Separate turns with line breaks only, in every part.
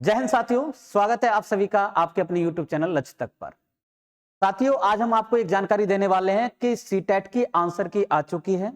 जय हिंद साथियों, स्वागत है आप सभी का आपके अपने यूट्यूब चैनल लक्ष्य तक पर। साथियों, आज हम आपको एक जानकारी देने वाले हैं कि सीटेट की आंसर की आ चुकी है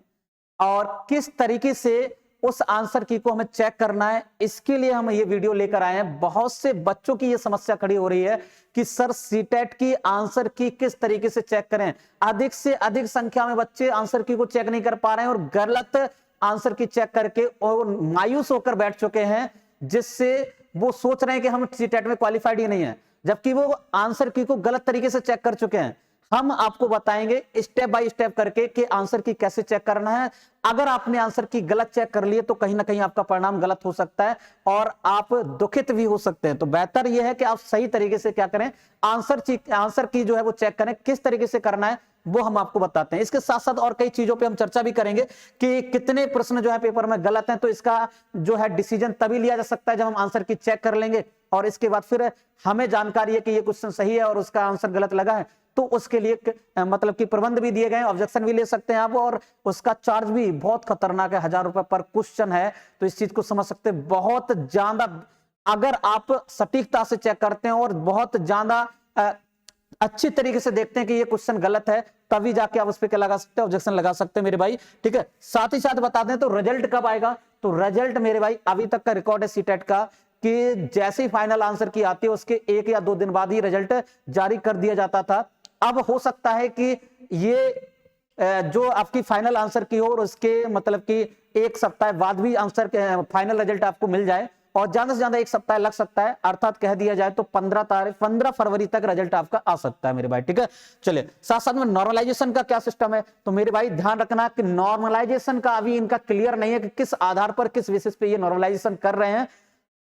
और किस तरीके से उस आंसर की को हमें चेक करना है। इसके लिए हम ये वीडियो लेकर आए हैं। बहुत से बच्चों की ये समस्या खड़ी हो रही है कि सर सीटेट की आंसर की किस तरीके से चेक करें। अधिक से अधिक संख्या में बच्चे आंसर की को चेक नहीं कर पा रहे हैं और गलत आंसर की चेक करके और मायूस होकर बैठ चुके हैं, जिससे वो सोच रहे हैं कि हम सीटेट में क्वालिफाइड ही नहीं है, जबकि वो आंसर की को गलत तरीके से चेक कर चुके हैं। हम आपको बताएंगे स्टेप बाय स्टेप करके कि आंसर की कैसे चेक करना है। अगर आपने आंसर की गलत चेक कर लिए तो कहीं ना कहीं आपका परिणाम गलत हो सकता है और आप दुखित भी हो सकते हैं। तो बेहतर यह है कि आप सही तरीके से क्या करें, आंसर की जो है वो चेक करें। किस तरीके से करना है वो हम आपको बताते हैं। इसके साथ साथ और कई चीजों पे हम चर्चा भी करेंगे कि कितने प्रश्न जो है पेपर में गलत हैं, तो इसका जो है डिसीजन तभी लिया जा सकता है जब हम आंसर की चेक कर लेंगे और इसके बाद फिर हमें जानकारी है कि ये क्वेश्चन सही है और उसका आंसर गलत लगा है, तो उसके लिए मतलब कि प्रबंध भी दिए गए हैं, ऑब्जेक्शन भी ले सकते हैं आप, और उसका चार्ज भी बहुत खतरनाक है, 1000 रुपए पर क्वेश्चन है। तो इस चीज को समझ सकते हैं। बहुत ज्यादा अगर आप सटीकता से चेक करते हैं और बहुत ज्यादा अच्छी तरीके से देखते हैं कि ये क्वेश्चन गलत है, तभी जाके आप उस पर क्या लगा सकते हैं, ऑब्जेक्शन लगा सकते हैं मेरे भाई। ठीक है, साथ ही साथ बता दें तो रिजल्ट कब आएगा। तो रिजल्ट मेरे भाई अभी तक का रिकॉर्ड है सीटेट का कि जैसे ही फाइनल आंसर की आती है उसके 1 या 2 दिन बाद ही रिजल्ट जारी कर दिया जाता था। अब हो सकता है कि ये जो आपकी फाइनल आंसर की हो और उसके मतलब कि 1 सप्ताह बाद भी आंसर फाइनल रिजल्ट आपको मिल जाए और ज्यादा से ज्यादा 1 सप्ताह लग सकता है, अर्थात कह दिया जाए तो 15 फरवरी तक रिजल्ट आपका आ सकता है मेरे भाई। ठीक है, चलिए साथ साथ में नॉर्मलाइजेशन का क्या सिस्टम है। तो मेरे भाई ध्यान रखना कि नॉर्मलाइजेशन का अभी इनका क्लियर नहीं है कि किस आधार पर किस बेसिस पे ये नॉर्मलाइजेशन कर रहे हैं।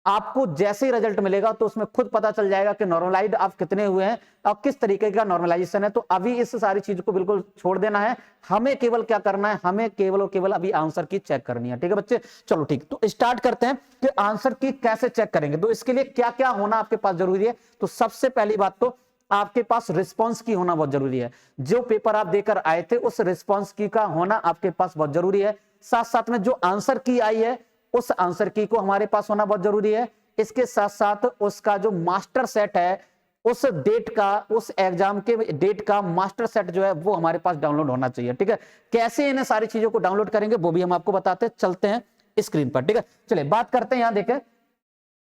आपको जैसे ही रिजल्ट मिलेगा तो उसमें खुद पता चल जाएगा कि नॉर्मलाइज्ड आप कितने हुए हैं और किस तरीके का नॉर्मलाइजेशन है। तो अभी इस सारी चीज को बिल्कुल छोड़ देना है, हमें केवल क्या करना है, हमें केवल और केवल अभी आंसर की चेक करनी है। ठीक है बच्चे, चलो ठीक, तो स्टार्ट करते हैं कि आंसर की कैसे चेक करेंगे। तो इसके लिए क्या क्या होना आपके पास जरूरी है। तो सबसे पहली बात तो आपके पास रिस्पॉन्स की होना बहुत जरूरी है। जो पेपर आप देकर आए थे उस रिस्पॉन्स की का होना आपके पास बहुत जरूरी है। साथ साथ में जो आंसर की आई है उस आंसर की को हमारे पास होना बहुत जरूरी है। इसके साथ साथ उसका जो मास्टर सेट है, उस डेट का, उस एग्जाम के डेट का मास्टर सेट जो है वो हमारे पास डाउनलोड होना चाहिए। ठीक है, कैसे इन सारी चीजों को डाउनलोड करेंगे वो भी हम आपको बताते हैं। चलते हैं स्क्रीन पर। ठीक है, चलिए बात करते हैं। यहां देखें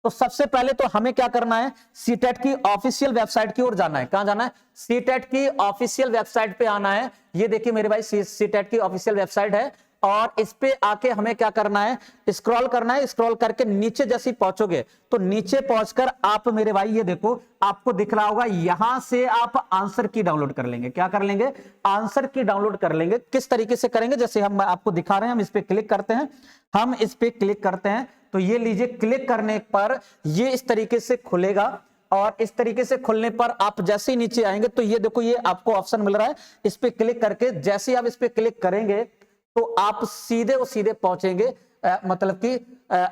तो सबसे पहले तो हमें क्या करना है, सीटेट की ऑफिशियल वेबसाइट की ओर जाना है। कहां जाना है, सीटेट की ऑफिशियल वेबसाइट पे आना है। ये देखिए मेरे भाई सीटेट की ऑफिशियल वेबसाइट है और इस पे आके हमें क्या करना है, स्क्रॉल करना है। स्क्रॉल करके नीचे जैसे पहुंचोगे तो नीचे पहुंचकर आप मेरे भाई ये देखो आपको दिख रहा होगा, यहां से आप आंसर की डाउनलोड कर लेंगे। क्या कर लेंगे, आंसर की डाउनलोड कर लेंगे। किस तरीके से करेंगे, जैसे हम आपको दिखा रहे हैं, हम इस पे क्लिक करते हैं। हम इस पे क्लिक करते हैं तो ये लीजिए, क्लिक करने पर ये इस तरीके से खुलेगा और इस तरीके से खुलने पर आप जैसे ही नीचे आएंगे तो ये देखो ये आपको ऑप्शन मिल रहा है। इस पे क्लिक करके जैसे ही आप इस पे क्लिक करेंगे तो आप सीधे पहुंचेंगे मतलब कि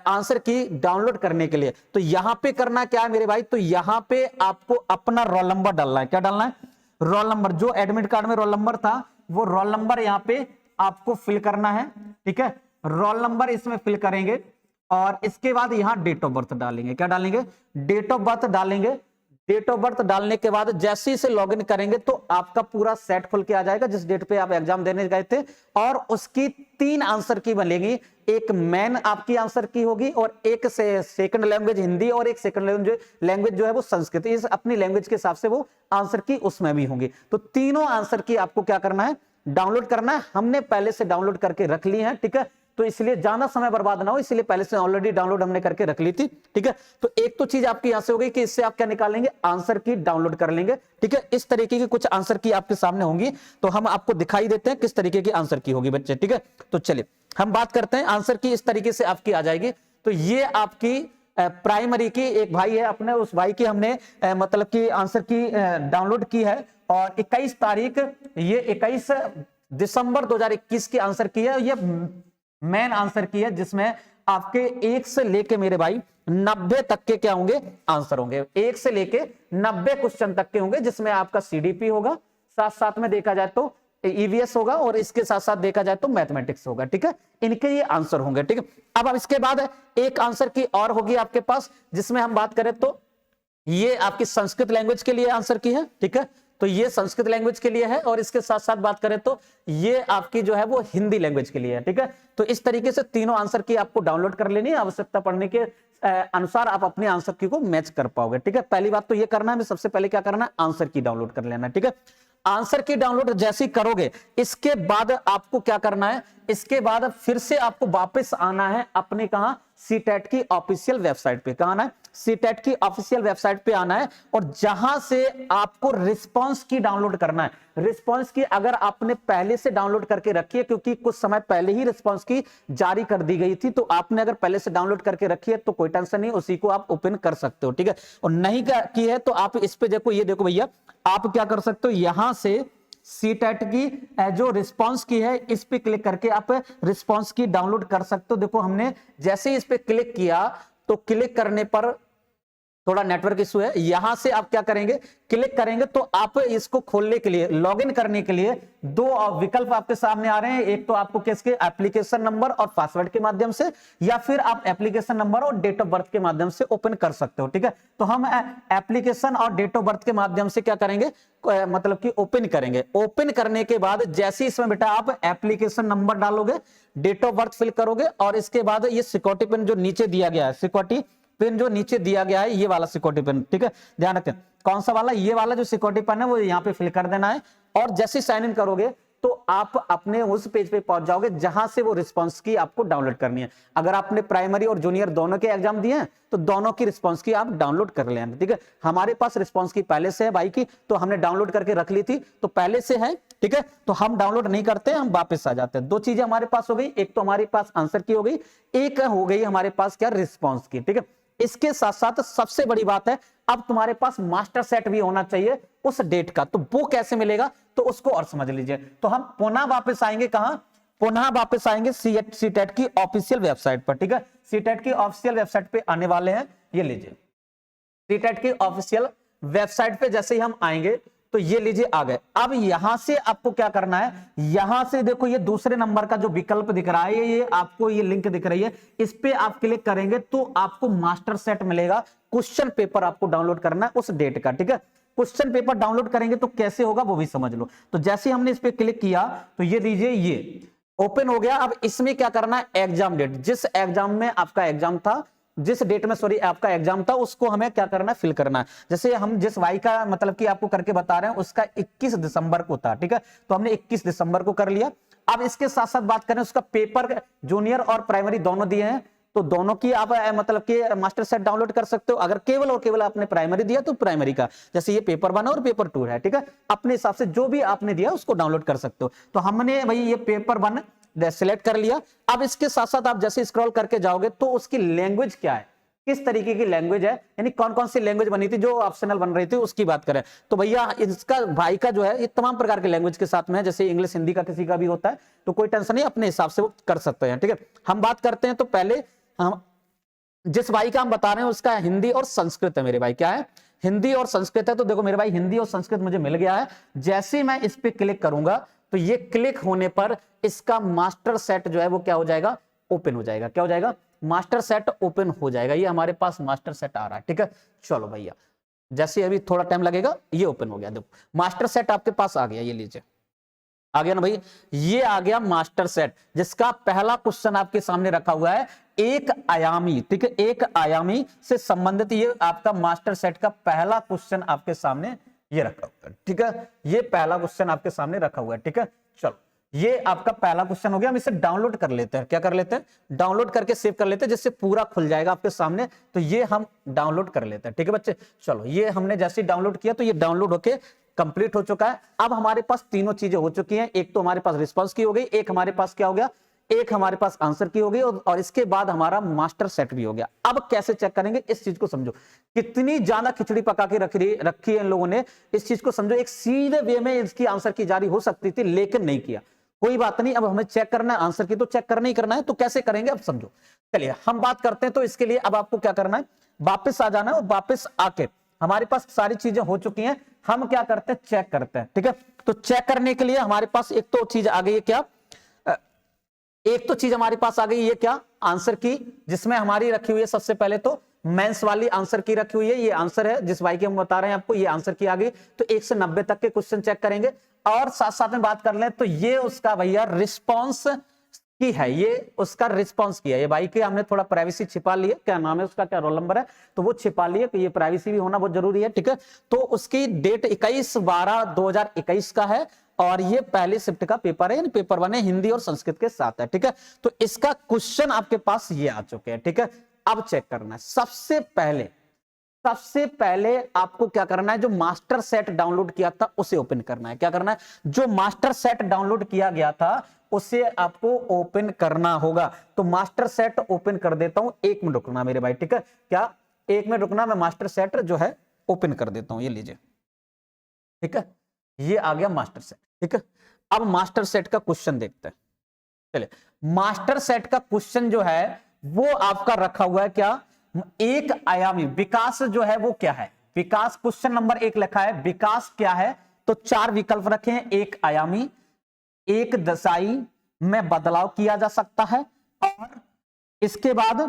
आंसर की डाउनलोड करने के लिए। तो यहां पे करना क्या है मेरे भाई, तो यहां पे आपको अपना रोल नंबर डालना है। क्या डालना है, रोल नंबर। जो एडमिट कार्ड में रोल नंबर था वो रोल नंबर यहां पे आपको फिल करना है। ठीक है, रोल नंबर इसमें फिल करेंगे और इसके बाद यहां डेट ऑफ बर्थ डालेंगे। क्या डालेंगे, डेट ऑफ बर्थ डालेंगे। डेट ऑफ बर्थ डालने के बाद जैसे ही से लॉगिन करेंगे तो आपका पूरा सेट खुल के आ जाएगा जिस डेट पे आप एग्जाम देने गए थे, और उसकी 3 आंसर की बनेगी। एक मेन आपकी आंसर की होगी और एक से सेकंड लैंग्वेज हिंदी और एक सेकंड लैंग्वेज जो है वो संस्कृत। इस अपनी लैंग्वेज के हिसाब से वो आंसर की उसमें भी होंगी। तो तीनों आंसर की आपको क्या करना है, डाउनलोड करना है। हमने पहले से डाउनलोड करके रख ली है। ठीक है, तो इसलिए ज्यादा समय बर्बाद ना हो, इसलिए पहले से ऑलरेडी डाउनलोड हमने करके रख ली थी। ठीक है, तो एक तो चीज आपकी यहां से हो गई कि इससे आप क्या निकालेंगे, आंसर की डाउनलोड कर लेंगे। ठीक है, इस तरीके की कुछ आंसर की आपके सामने होंगी तो हम आपको दिखाई देते हैं किस तरीके की आंसर की होगी बच्चे। ठीक है, तो चलिए हम बात करते हैं। आंसर की इस तरीके से आपकी आ जाएगी। तो ये आपकी प्राइमरी की एक भाई है, अपने उस भाई की हमने मतलब की आंसर की डाउनलोड की है और 21 तारीख, ये 21 दिसंबर 2021 की आंसर की है। ये मेन आंसर की है जिसमें आपके 1 से लेके मेरे भाई 90 तक के क्या होंगे, आंसर होंगे। 1 से लेके 90 क्वेश्चन तक के होंगे जिसमें आपका सीडीपी होगा। साथ साथ में देखा जाए तो ईवीएस होगा और इसके साथ साथ देखा जाए तो मैथमेटिक्स होगा। ठीक है, इनके ये आंसर होंगे। ठीक है, अब इसके बाद एक आंसर की और होगी आपके पास, जिसमें हम बात करें तो ये आपकी संस्कृत लैंग्वेज के लिए आंसर की है। ठीक है, तो ये संस्कृत लैंग्वेज के लिए है और इसके साथ साथ बात करें तो ये आपकी जो है वो हिंदी लैंग्वेज के लिए है। ठीक है, तो इस तरीके से तीनों आंसर की आपको डाउनलोड कर लेनी है, आवश्यकता पड़ने के अनुसार आप अपने आंसर की को मैच कर पाओगे। ठीक है, पहली बात तो ये करना है, सबसे पहले क्या करना है, आंसर की डाउनलोड कर लेना है। ठीक है, आंसर की डाउनलोड जैसे ही करोगे इसके बाद आपको क्या करना है, इसके बाद फिर से आपको वापस आना है अपने कहां, सीटेट की ऑफिशियल वेबसाइट पे। कहां आना है, सीटेट की ऑफिशियल वेबसाइट पे आना है और जहां से आपको रिस्पांस की डाउनलोड करना है। रिस्पांस की अगर आपने पहले से डाउनलोड करके रखी है, क्योंकि कुछ समय पहले ही रिस्पांस की जारी कर दी गई थी, तो आपने अगर पहले से डाउनलोड करके रखी है तो कोई टेंशन नहीं, उसी को आप ओपन कर सकते हो। ठीक है, और नहीं की है तो आप इस पे देखो, ये देखो भैया, आप क्या कर सकते हो, यहां से सीटेट की जो रिस्पांस की है इस पे क्लिक करके आप रिस्पांस की डाउनलोड कर सकते हो। देखो हमने जैसे ही इस पे क्लिक किया तो क्लिक करने पर थोड़ा नेटवर्क इशू है, यहां से आप क्या करेंगे, क्लिक करेंगे तो आप इसको खोलने के लिए, लॉगिन करने के लिए दो विकल्प आपके सामने आ रहे हैं। एक तो आपको किसके, एप्लीकेशन नंबर और पासवर्ड के माध्यम से, या फिर आप एप्लीकेशन नंबर और डेट ऑफ बर्थ के माध्यम से ओपन कर सकते हो। ठीक है, तो हम एप्लीकेशन और डेट ऑफ बर्थ के माध्यम से क्या करेंगे, मतलब कि ओपन करेंगे। ओपन करने के बाद जैसे इसमें बेटा आप एप्लीकेशन नंबर डालोगे, डेट ऑफ बर्थ फिल करोगे और इसके बाद ये सिक्योरिटी पिन जो नीचे दिया गया है, सिक्योरिटी पिन जो नीचे दिया गया है, ये वाला सिक्योरिटी पिन, ठीक है, ध्यान रखें कौन सा वाला, ये वाला जो सिक्योरिटी पिन है वो यहाँ पे फिल कर देना है। और जैसे साइन इन करोगे तो आप अपने उस पेज पे पहुंच जाओगे जहां से वो रिस्पांस की आपको डाउनलोड करनी है। अगर आपने प्राइमरी और जूनियर दोनों के एग्जाम दिए हैं तो दोनों की रिस्पांस की आप डाउनलोड कर लेना। ठीक है, हमारे पास रिस्पांस की पहले से है भाई की, तो हमने डाउनलोड करके रख ली थी, तो पहले से है। ठीक है, तो हम डाउनलोड नहीं करते, हम वापस आ जाते हैं। दो चीजें हमारे पास हो गई, एक तो हमारे पास आंसर की हो गई, एक हो गई हमारे पास क्या, रिस्पांस की। ठीक है, इसके साथ साथ सबसे बड़ी बात है, अब तुम्हारे पास मास्टर सेट भी होना चाहिए उस डेट का। तो वो कैसे मिलेगा, तो उसको और समझ लीजिए। तो हम पुनः वापस आएंगे कहां, पुनः वापस आएंगे सीटेट की ऑफिशियल वेबसाइट पर। ठीक है, सीटेट की ऑफिशियल वेबसाइट पे आने वाले हैं, ये लीजिए सीटेट की ऑफिशियल वेबसाइट पे जैसे ही हम आएंगे तो ये लीजिए आ गए। अब यहां से आपको क्या करना है, यहां से देखो ये दूसरे नंबर का जो विकल्प दिख रहा है, ये आपको ये लिंक दिख रही है, इस पे आप क्लिक करेंगे तो आपको मास्टर सेट मिलेगा। क्वेश्चन पेपर आपको डाउनलोड करना है उस डेट का। ठीक है, क्वेश्चन पेपर डाउनलोड करेंगे तो कैसे होगा वो भी समझ लो। तो जैसे ही हमने इस पे क्लिक किया तो ये लीजिए ये ओपन हो गया। अब इसमें क्या करना है, एग्जाम डेट, जिस एग्जाम में आपका एग्जाम था, जिस डेट में सॉरी आपका एग्जाम था, उसको हमें क्या करना है, फिल करना है। जैसे हम जिस वाई का मतलब कि आपको करके बता रहे हैं उसका 21 दिसंबर को था। ठीक है, तो हमने 21 दिसंबर को कर लिया। अब इसके साथ साथ बात करें, उसका पेपर जूनियर और प्राइमरी दोनों दिए हैं, तो दोनों की आप मतलब कि मास्टर सेट डाउनलोड कर सकते हो। अगर केवल और केवल आपने प्राइमरी दिया तो प्राइमरी का, जैसे ये पेपर 1 और पेपर 2 है। ठीक है, अपने हिसाब से जो भी आपने दिया उसको डाउनलोड कर सकते हो। तो हमने भाई ये पेपर 1 सिलेक्ट कर लिया। अब इसके साथ साथ आप जैसे स्क्रॉल करके जाओगे तो उसकी लैंग्वेज क्या है, किस तरीके की लैंग्वेज है, यानी कौन कौन सी लैंग्वेज बनी थी जो ऑप्शनल बन रही थी उसकी बात करें तो भैया इसका भाई का जो है ये तमाम प्रकार के लैंग्वेज के साथ में है। जैसे इंग्लिश हिंदी का किसी का भी होता है तो कोई टेंशन नहीं, अपने हिसाब से वो कर सकते हैं। ठीक है, हम बात करते हैं तो पहले हम जिस भाई का हम बता रहे हैं उसका हिंदी और संस्कृत है। मेरे भाई क्या है, हिंदी और संस्कृत है। तो देखो मेरे भाई हिंदी और संस्कृत मुझे मिल गया है। जैसे मैं इस पे क्लिक करूंगा तो ये क्लिक होने पर इसका मास्टर सेट जो है वो क्या हो जाएगा, ओपन हो जाएगा। क्या हो जाएगा, मास्टर सेट ओपन हो जाएगा। ये हमारे पास मास्टर सेट आ रहा है। ठीक है, चलो भैया जैसे अभी थोड़ा टाइम लगेगा, ये ओपन हो गया। देखो मास्टर सेट आपके पास आ गया, ये लीजिए आ गया ना भाई, ये आ गया मास्टर सेट, जिसका पहला क्वेश्चन आपके सामने रखा हुआ है एक आयामी। ठीक है, एक आयामी से संबंधित ये आपका मास्टर सेट का पहला क्वेश्चन आपके सामने ये रखा हुआ है। ठीक है, ये पहला क्वेश्चन आपके सामने रखा हुआ है। ठीक है, चलो ये आपका पहला क्वेश्चन हो गया। हम इसे डाउनलोड कर लेते हैं। क्या कर लेते हैं, डाउनलोड करके सेव कर लेते हैं, जिससे पूरा खुल जाएगा आपके सामने। तो ये हम डाउनलोड कर लेते हैं। ठीक है बच्चे, चलो ये हमने जैसे डाउनलोड किया तो ये डाउनलोड होके कंप्लीट हो चुका है। अब हमारे पास तीनों चीजें हो चुकी हैं, एक तो हमारे पास रिस्पांस की हो गई, एक हमारे पास क्या हो गया, एक हमारे पास आंसर की हो गई, और इसके बाद हमारा मास्टर सेट भी हो गया। अब कैसे चेक करेंगे इस चीज को समझो, कितनी ज्यादा खिचड़ी पका के रखी है इन लोगों ने। इस चीज को समझो, एक सीधे वे में इसकी आंसर की जारी हो सकती थी लेकिन नहीं किया। कोई बात नहीं, अब हमें चेक करना है आंसर की, तो चेक करना ही करना है। तो कैसे करेंगे अब समझो, चलिए हम बात करते हैं। तो इसके लिए अब आपको क्या करना है, वापस आ जाना है और वापस आके हमारे पास सारी चीजें हो चुकी हैं, हम क्या करते हैं, चेक करते हैं। ठीक है, तो चेक करने के लिए हमारे पास एक तो चीज आ गई है, क्या एक तो चीज हमारे पास आ गई, ये क्या, आंसर की, जिसमें हमारी रखी हुई है सबसे पहले तो मेंस वाली आंसर की रखी हुई है। ये आंसर है जिस भाई की हम बता रहे हैं आपको, ये आंसर की आ गई। तो 1 से 90 तक के क्वेश्चन चेक करेंगे और साथ साथ में बात कर लें तो ये उसका भैया रिस्पॉन्स की है, ये उसका रिस्पॉन्स किया। ये भाई के हमने थोड़ा प्राइवेसी छिपा लिए, क्या नाम है उसका, क्या रोल नंबर है, तो वो छिपा लिए, तो ये प्राइवेसी भी होना बहुत जरूरी है। ठीक है, तो उसकी डेट 21/12/2021 का है और ये पहली शिफ्ट का पेपर है, पेपर 1 है, हिंदी और संस्कृत के साथ है। ठीक है, तो इसका क्वेश्चन आपके पास ये आ चुके हैं। ठीक है, अब चेक करना है। सबसे पहले आपको क्या करना है, जो मास्टर सेट डाउनलोड किया था उसे ओपन करना है। क्या करना है, जो मास्टर सेट डाउनलोड किया गया था उसे आपको ओपन करना होगा। तो मास्टर सेट ओपन कर देता हूं, 1 मिनट रुकना मेरे भाई। ठीक है, क्या 1 मिनट रुकना, मैं मास्टर सेट जो है ओपन कर देता हूं, ये लीजिए। ठीक है, ये आ गया मास्टर सेट। ठीक है, अब मास्टर सेट का क्वेश्चन देखते हैं। चलिए, मास्टर सेट का क्वेश्चन जो है वो आपका रखा हुआ है, क्या, एक आयामी विकास जो है वो क्या है, विकास क्वेश्चन नंबर 1 लिखा है, विकास क्या है, तो 4 विकल्प रखे हैं, एक आयामी, एक दशाई में बदलाव किया जा सकता है, और इसके बाद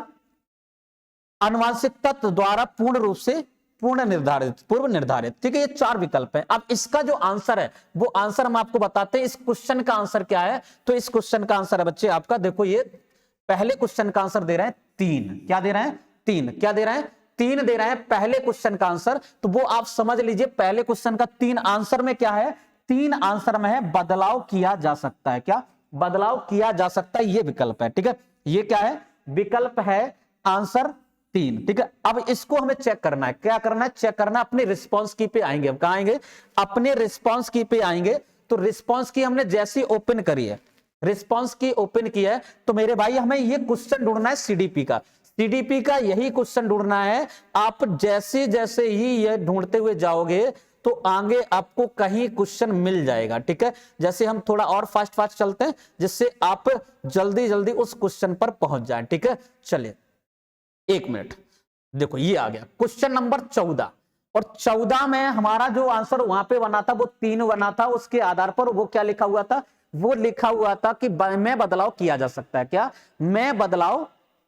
आनुवंशिक तत्व द्वारा पूर्ण रूप से पूर्व निर्धारित। ठीक है, ये 4 विकल्प है। अब इसका जो आंसर है वो आंसर हम आपको बताते हैं। इस क्वेश्चन का आंसर क्या है, तो इस क्वेश्चन का आंसर है बच्चे आपका, देखो ये पहले क्वेश्चन का आंसर दे रहे हैं 3, क्या दे रहे हैं 3, क्या दे रहे हैं 3 दे रहे हैं पहले क्वेश्चन का आंसर। तो वो आप समझ लीजिए, पहले क्वेश्चन का 3 आंसर में क्या है, 3 आंसर में है बदलाव किया जा सकता है, क्या बदलाव किया जा सकता है, ये विकल्प है। ठीक है, ये क्या है, विकल्प है आंसर 3। ठीक है, अब इसको हमें चेक करना है, क्या करना है, चेक करना है, अपने रिस्पॉन्स की पे आएंगे। अब कहां आएंगे, अपने रिस्पॉन्स की पे आएंगे। तो रिस्पॉन्स की हमने जैसी ओपन करी है, रिस्पॉन्स की ओपन की है, तो मेरे भाई हमें ये क्वेश्चन ढूंढना है सीडीपी का, सीडीपी का यही क्वेश्चन ढूंढना है। आप जैसे जैसे ही ये ढूंढते हुए जाओगे तो आगे आपको कहीं क्वेश्चन मिल जाएगा। ठीक है, जैसे हम थोड़ा और फास्ट फास्ट चलते हैं जिससे आप जल्दी जल्दी उस क्वेश्चन पर पहुंच जाएं। ठीक है, चलिए 1 मिनट, देखो ये आ गया क्वेश्चन नंबर 14, और 14 में हमारा जो आंसर वहां पे बना था वो 3 बना था। उसके आधार पर वो क्या लिखा हुआ था, वो लिखा हुआ था कि में बदलाव किया जा सकता है, क्या में बदलाव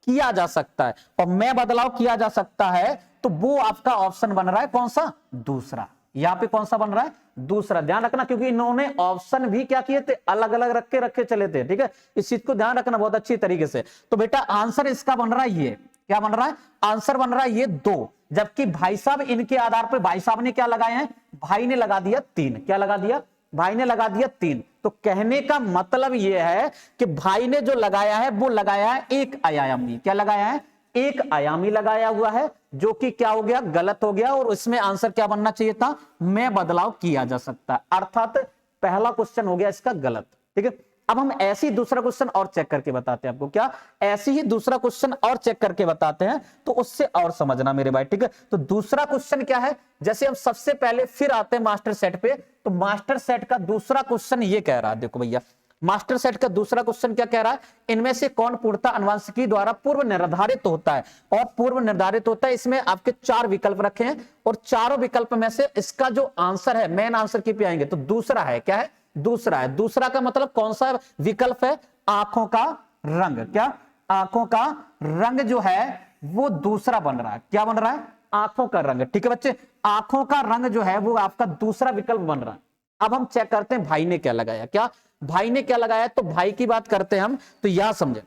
किया जा सकता है, और में बदलाव किया जा सकता है, तो वो आपका ऑप्शन बन रहा है कौन सा, दूसरा। यहां पे कौन सा बन रहा है, दूसरा। ध्यान रखना, क्योंकि इन्होंने ऑप्शन भी क्या किए थे, अलग अलग रखे चले थे। ठीक है, इस चीज को ध्यान रखना बहुत अच्छी तरीके से। तो बेटा आंसर इसका बन रहा है ये, क्या बन रहा है, आंसर बन रहा है ये 2, जबकि भाई साहब इनके आधार पर भाई साहब ने क्या लगाए हैं, भाई ने लगा दिया 3, क्या लगा दिया, भाई ने लगा दिया 3। तो कहने का मतलब यह है कि भाई ने जो लगाया है वो लगाया है एक आयामी, क्या लगाया है, एक आयामी लगाया हुआ है, जो कि क्या हो गया, गलत हो गया। और इसमें आंसर क्या बनना चाहिए था, में बदलाव किया जा सकता है, अर्थात पहला क्वेश्चन हो गया इसका गलत। ठीक है, अब हम ऐसे ही दूसरा क्वेश्चन और चेक करके बताते हैं आपको, क्या ऐसे ही दूसरा क्वेश्चन और चेक करके बताते हैं, तो उससे और समझना मेरे भाई। ठीक है, तो दूसरा क्वेश्चन क्या है, जैसे हम सबसे पहले फिर आते हैं मास्टर सेट पे, तो मास्टर सेट का दूसरा क्वेश्चन ये कह रहा है, देखो भैया मास्टर सेट का दूसरा क्वेश्चन क्या कह रहा है, इनमें से कौन पूर्णतः आनुवंशिकी द्वारा पूर्व निर्धारित होता है, और पूर्व निर्धारित होता है, इसमें आपके 4 विकल्प रखे हैं, और चारों विकल्प में से इसका जो आंसर है, मेन आंसर की पे आएंगे, तो दूसरा है, क्या है, दूसरा है। दूसरा का मतलब कौन सा विकल्प है, आंखों का रंग, क्या आंखों का रंग जो है वो दूसरा बन रहा है, क्या बन रहा है, आंखों का रंग। ठीक है बच्चे, आंखों का रंग जो है वो आपका दूसरा विकल्प बन रहा है। अब हम चेक करते हैं भाई ने क्या लगाया, क्या भाई ने क्या लगाया, तो भाई की बात करते हैं हम, तो यह समझे,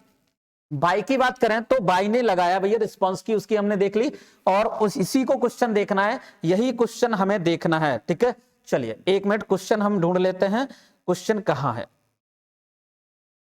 भाई की बात करें तो भाई ने लगाया भैया रिस्पांस की, उसकी हमने देख ली, और उस इसी को क्वेश्चन देखना है, यही क्वेश्चन हमें देखना है। ठीक है, चलिए 1 मिनट, क्वेश्चन हम ढूंढ लेते हैं, क्वेश्चन कहां है,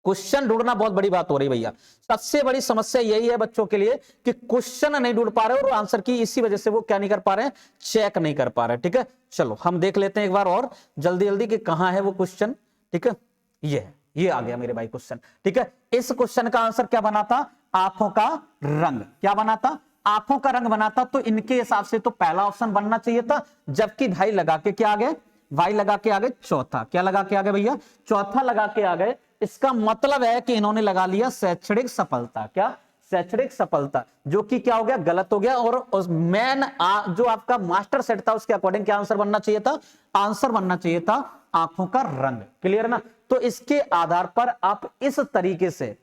क्वेश्चन ढूंढना बहुत बड़ी बात हो रही भैया। सबसे बड़ी समस्या यही है बच्चों के लिए कि क्वेश्चन नहीं ढूंढ पा रहे और आंसर की इसी वजह से वो क्या नहीं कर पा रहे हैं, चेक नहीं कर पा रहे। ठीक है, चलो हम देख लेते हैं एक बार और जल्दी जल्दी कि कहां है वो क्वेश्चन। ठीक है, ये आ गया मेरे भाई क्वेश्चन। ठीक है, इस क्वेश्चन का आंसर क्या बना था, आंखों का रंग, क्या बना था, आंखों का रंग बना था। तो इनके हिसाब से तो पहला ऑप्शन बनना चाहिए था, जबकि भाई लगा के क्या आ गए, भाई लगा के आ गए चौथा, क्या लगा के आ गए भैया, चौथा लगा के आ गए। इसका मतलब है कि इन्होंने लगा लिया शैक्षणिक सफलता, क्या शैक्षणिक सफलता, जो कि क्या हो गया, गलत हो गया। और उस मेन जो आपका मास्टर सेट था उसके अकॉर्डिंग क्या आंसर बनना चाहिए था, आंसर बनना चाहिए था आंखों का रंग। क्लियर ना। तो इसके आधार पर आप इस तरीके से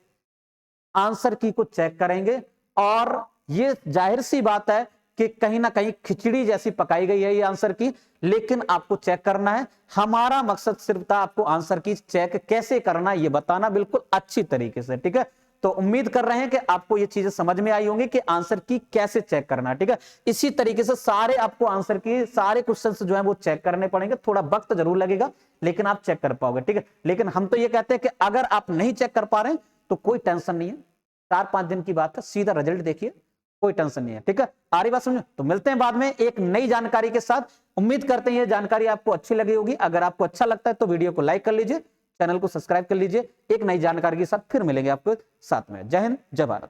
आंसर की को चेक करेंगे, और ये जाहिर सी बात है कि कहीं ना कहीं खिचड़ी जैसी पकाई गई है ये आंसर की, लेकिन आपको चेक करना है। हमारा मकसद सिर्फ था आपको आंसर की चेक कैसे करना है ये बताना, बिल्कुल अच्छी तरीके से। ठीक है, तो उम्मीद कर रहे हैं कि आपको ये चीजें समझ में आई होंगी कि आंसर की कैसे चेक करना है। ठीक है, इसी तरीके से सारे आपको आंसर की सारे क्वेश्चंस जो है वो चेक करने पड़ेंगे। थोड़ा वक्त जरूर लगेगा लेकिन आप चेक कर पाओगे। ठीक है, लेकिन हम तो ये कहते हैं कि अगर आप नहीं चेक कर पा रहे हैं तो कोई टेंशन नहीं है, 4-5 दिन की बात है, सीधा रिजल्ट देखिए, कोई टेंशन नहीं है। ठीक है, आ रही बात समझो। तो मिलते हैं बाद में एक नई जानकारी के साथ। उम्मीद करते हैं ये जानकारी आपको अच्छी लगी होगी। अगर आपको अच्छा लगता है तो वीडियो को लाइक कर लीजिए, चैनल को सब्सक्राइब कर लीजिए। एक नई जानकारी के साथ फिर मिलेंगे आपको साथ में। जय हिंद, जय भारत।